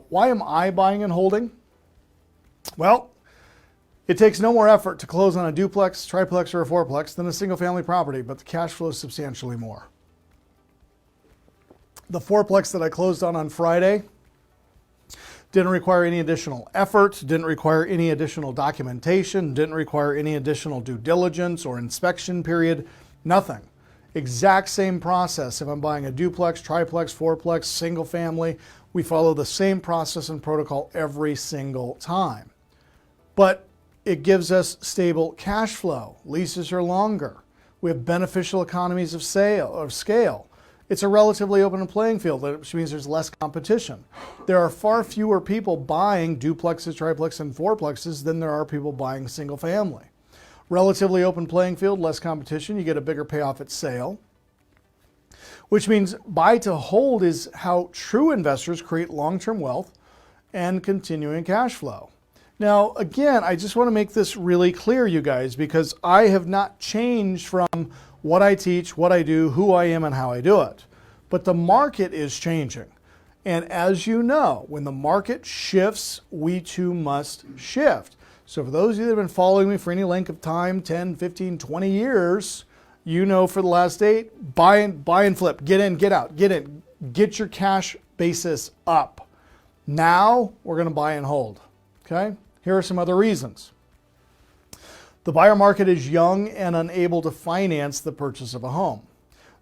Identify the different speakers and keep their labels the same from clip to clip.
Speaker 1: why am I buying and holding? Well, it takes no more effort to close on a duplex, triplex, or a fourplex than a single family property, but the cash flow is substantially more. The fourplex that I closed on Friday didn't require any additional effort, didn't require any additional documentation, didn't require any additional due diligence or inspection period, nothing. Exact same process. If I'm buying a duplex, triplex, fourplex, single family, we follow the same process and protocol every single time. But it gives us stable cash flow. Leases are longer. We have beneficial economies of scale. It's a relatively open playing field, which means there's less competition. There are far fewer people buying duplexes, triplexes, and fourplexes than there are people buying single family. Relatively open playing field, less competition, you get a bigger payoff at sale, which means buy to hold is how true investors create long-term wealth and continuing cash flow. Now, again, I just want to make this really clear, you guys, because I have not changed from what I teach, what I do, who I am, and how I do it. But the market is changing. And as you know, when the market shifts, we too must shift. So for those of you that have been following me for any length of time, 10, 15, 20 years, you know for the last 8, buy and flip, get in, get out, get in, get your cash basis up. Now we're going to buy and hold, okay? Here are some other reasons. The buyer market is young and unable to finance the purchase of a home.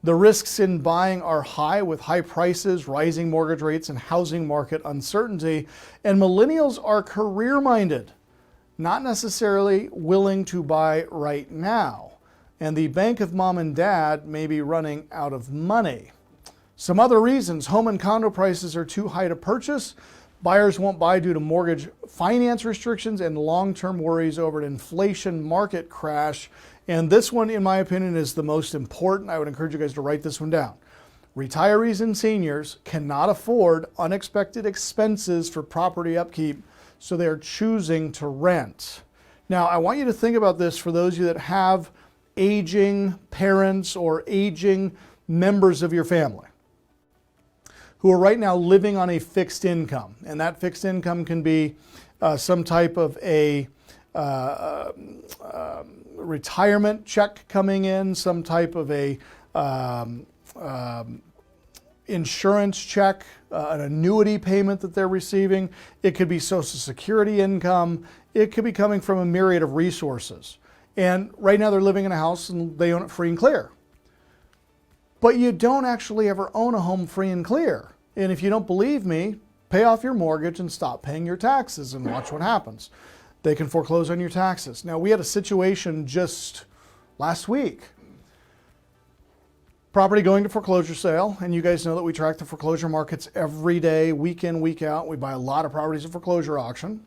Speaker 1: The risks in buying are high with high prices, rising mortgage rates, and housing market uncertainty. And millennials are career-minded, not necessarily willing to buy right now. And the bank of mom and dad may be running out of money. Some other reasons: home and condo prices are too high to purchase. Buyers won't buy due to mortgage finance restrictions and long-term worries over an inflation market crash. And this one, in my opinion, is the most important. I would encourage you guys to write this one down. Retirees and seniors cannot afford unexpected expenses for property upkeep, so they are choosing to rent. Now, I want you to think about this for those of you that have aging parents or aging members of your family who are right now living on a fixed income. And that fixed income can be some type of a retirement check coming in, some type of a insurance check, an annuity payment that they're receiving. It could be Social Security income. It could be coming from a myriad of resources. And right now they're living in a house and they own it free and clear. But you don't actually ever own a home free and clear. And if you don't believe me, pay off your mortgage and stop paying your taxes and watch what happens. They can foreclose on your taxes. Now, we had a situation just last week. Property going to foreclosure sale, and you guys know that we track the foreclosure markets every day, week in, week out. We buy a lot of properties at foreclosure auction.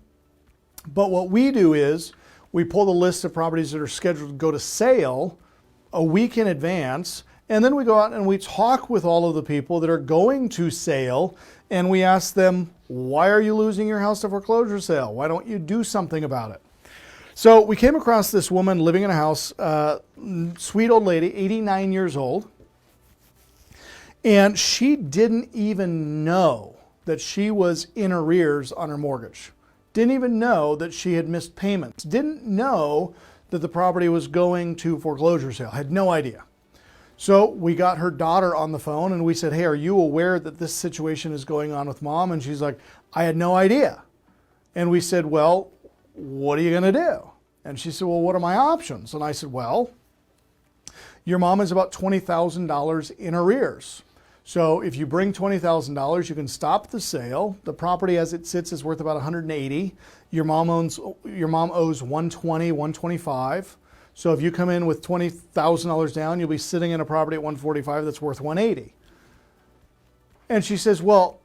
Speaker 1: But what we do is we pull the list of properties that are scheduled to go to sale a week in advance, and then we go out and we talk with all of the people that are going to sale, and we ask them, why are you losing your house to foreclosure sale? Why don't you do something about it? So we came across this woman living in a house, sweet old lady, 89 years old, and she didn't even know that she was in arrears on her mortgage. Didn't even know that she had missed payments. Didn't know that the property was going to foreclosure sale. Had no idea. So we got her daughter on the phone and we said, hey, are you aware that this situation is going on with mom? And she's like, I had no idea. And we said, well, what are you going to do? And she said, well, what are my options? And I said, well, your mom is about $20,000 in arrears. So if you bring $20,000, you can stop the sale. The property as it sits is worth about $180,000. Your mom owes $120,000, $125,000. So if you come in with $20,000 down, you'll be sitting in a property at $145,000 that's worth $180,000. And she says, well,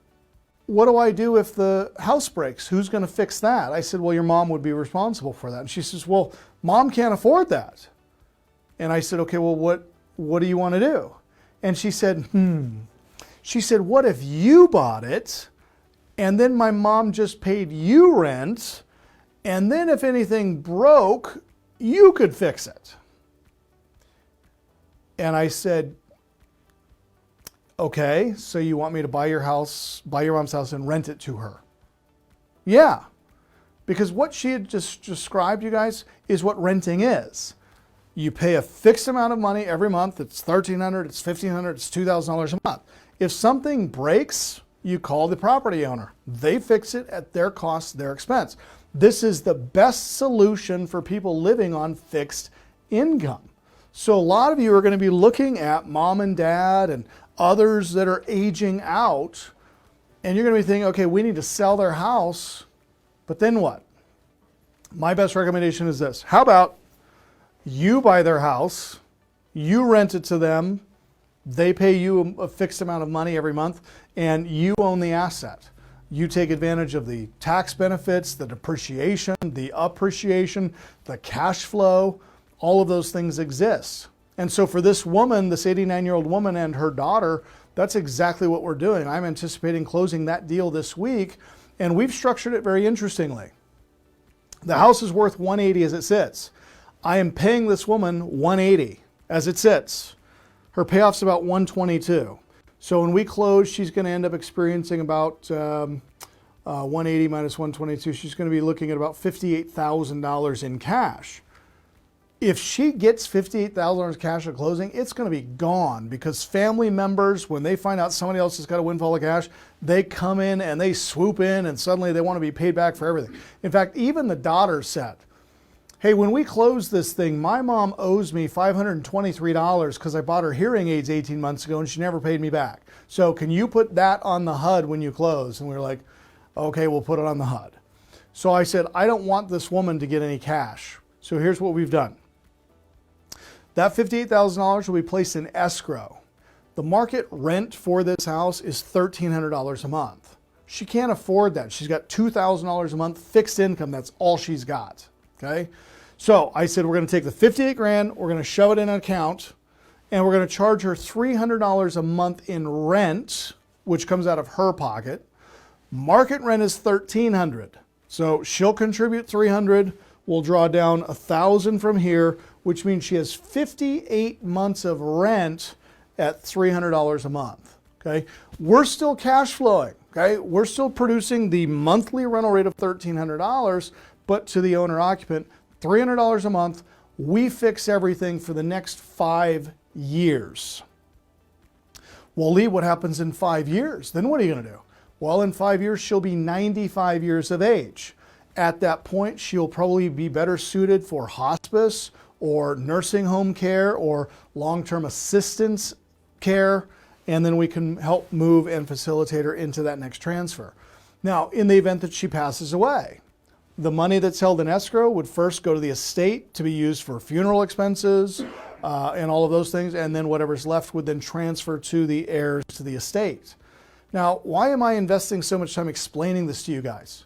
Speaker 1: what do I do if the house breaks? Who's going to fix that? I said, well, your mom would be responsible for that. And she says, well, mom can't afford that. And I said, okay, well, what do you want to do? And she said, She said, what if you bought it and then my mom just paid you rent, and then if anything broke, you could fix it? And I said, okay, so you want me to buy your mom's house and rent it to her? Yeah, because what she had just described, you guys, is what renting is. You pay a fixed amount of money every month. It's $1,300, it's $1,500, it's $2,000 a month. If something breaks, you call the property owner. They fix it at their cost, their expense. This is the best solution for people living on fixed income. So a lot of you are going to be looking at mom and dad and others that are aging out, and you're going to be thinking, okay, we need to sell their house, but then what? My best recommendation is this. How about you buy their house, you rent it to them, they pay you a fixed amount of money every month, and you own the asset. You take advantage of the tax benefits, the depreciation, the appreciation, the cash flow, all of those things exist. And so for this woman, this 89-year-old woman and her daughter, that's exactly what we're doing. I'm anticipating closing that deal this week, and we've structured it very interestingly. The house is worth $180 as it sits. I am paying this woman $180 as it sits. Her payoff's about $122. So when we close, she's going to end up experiencing about $180 minus $122. She's going to be looking at about $58,000 in cash. If she gets $58,000 cash at closing, it's going to be gone, because family members, when they find out somebody else has got a windfall of cash, they come in and they swoop in, and suddenly they want to be paid back for everything. In fact, even the daughter said, hey, when we close this thing, my mom owes me $523 because I bought her hearing aids 18 months ago and she never paid me back. So can you put that on the HUD when you close? And we were like, okay, we'll put it on the HUD. So I said, I don't want this woman to get any cash. So here's what we've done. That $58,000 will be placed in escrow. The market rent for this house is $1,300 a month. She can't afford that. She's got $2,000 a month fixed income. That's all she's got. Okay. So I said, we're going to take the 58 grand, we're going to shove it in an account, and we're going to charge her $300 a month in rent, which comes out of her pocket. Market rent is $1,300. So she'll contribute $300. We'll draw down $1,000 from here, which means she has 58 months of rent at $300 a month. Okay. We're still cash flowing. Okay. We're still producing the monthly rental rate of $1,300, but to the owner occupant, $300 a month. We fix everything for the next 5 years. Well, Lee, what happens in 5 years? Then what are you going to do? Well, in 5 years, she'll be 95 years of age. At that point, she'll probably be better suited for hospice or nursing home care or long-term assistance care, and then we can help move and facilitate her into that next transfer. Now, in the event that she passes away, the money that's held in escrow would first go to the estate to be used for funeral expenses and all of those things, and then whatever's left would then transfer to the heirs to the estate. Now, why am I investing so much time explaining this to you guys?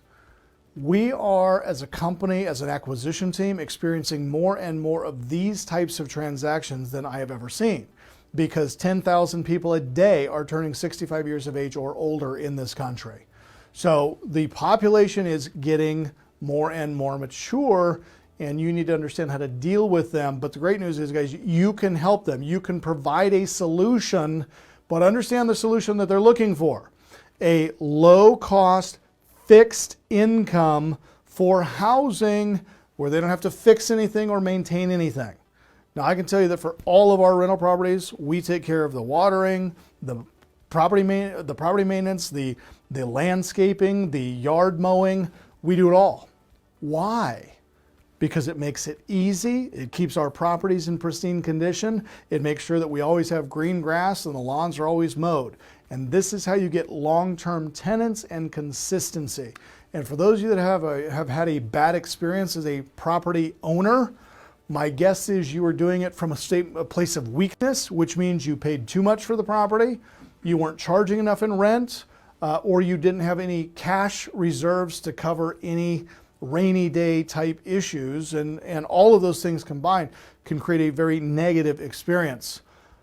Speaker 1: We are, as a company, as an acquisition team, experiencing more and more of these types of transactions than I have ever seen, because 10,000 people a day are turning 65 years of age or older in this country. So the population is getting more and more mature, and you need to understand how to deal with them. But the great news is, guys, you can help them. You can provide a solution, but understand the solution that they're looking for. A low-cost, fixed income for housing where they don't have to fix anything or maintain anything. Now, I can tell you that for all of our rental properties, we take care of the watering, the property maintenance, the landscaping, the yard mowing. We do it all. Why? Because it makes it easy. It keeps our properties in pristine condition. It makes sure that we always have green grass and the lawns are always mowed. And this is how you get long-term tenants and consistency. And for those of you that have had a bad experience as a property owner, my guess is you are doing it from a place of weakness, which means you paid too much for the property, you weren't charging enough in rent, or you didn't have any cash reserves to cover any rainy day type issues, and all of those things combined can create a very negative experience.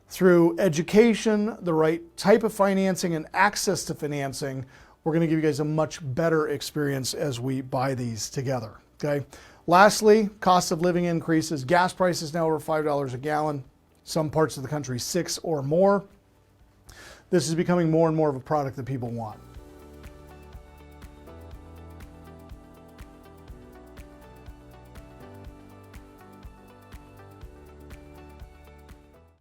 Speaker 1: Through education, the right type of financing, and access to financing, we're going to give you guys a much better experience as we buy these together. Okay. Lastly, cost of living increases. Gas prices now over $5 a gallon. Some parts of the country $6 or more. This is becoming more and more of a product that people want.